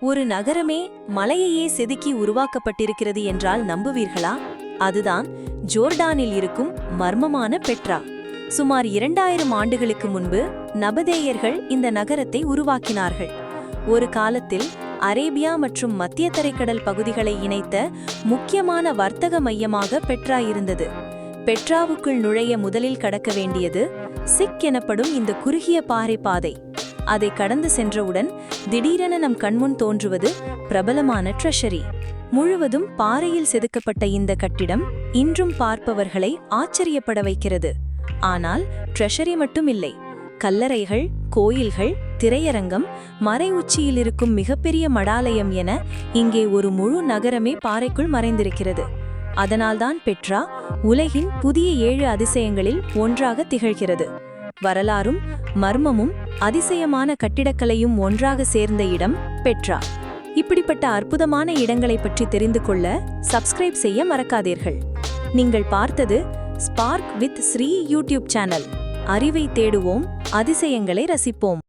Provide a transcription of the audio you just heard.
ஒரு நகரமே மலையையே செதுக்கி உருவாக்கப்பட்டிருக்கிறது என்றால் நம்புவீர்களா? அதுதான் ஜோர்டானில் இருக்கும் மர்மமான பெட்ரா. சுமார் 2000 ஆண்டுகளுக்கு முன்பு நபதேயர்கள் இந்த நகரத்தை உருவாக்கினார்கள். ஒரு காலத்தில் அரேபியா மற்றும் மத்திய தரைக்கடல் பகுதிகளை இணைத்த முக்கியமான வர்த்தக மையமாக பெட்ரா இருந்தது. பெட்ராவுக்குள் நுழைய முதலில் கடக்க வேண்டியது சிக் எனப்படும் இந்த குறுகிய பாறை பாதை. அதை கடந்து சென்றவுடன் திடீரென நம் கண்முன் தோன்றுவது பிரபலமான ட்ரெஷரி. முழுவதும் பாறையில் செதுக்கப்பட்ட இந்த கட்டிடம் இன்றும் பார்ப்பவர்களை ஆச்சரியப்பட வைக்கிறது. ஆனால் ட்ரெஷரி மட்டும் இல்லை. கல்லறைகள், கோயில்கள், திரையரங்கம், மறை உச்சியில் இருக்கும் மிகப்பெரிய மடாலயம் என இங்கே ஒரு முழு நகரமே பாறைக்குள் மறைந்திருக்கிறது. அதனால்தான் பெட்ரா உலகின் புதிய 7 அதிசயங்களில் ஒன்றாக திகழ்கிறது. வரலாறும் மர்மமும் அதிசயமான கட்டிடக்கலையும் ஒன்றாக சேர்ந்த இடம் பெட்ரா. இப்படிப்பட்ட அற்புதமான இடங்களை பற்றி தெரிந்து கொள்ள சப்ஸ்கிரைப் செய்ய மறக்காதீர்கள். நீங்கள் பார்த்தது spark with Sri YouTube channel. அறிவை தேடுவோம், அதிசயங்களை ரசிப்போம்.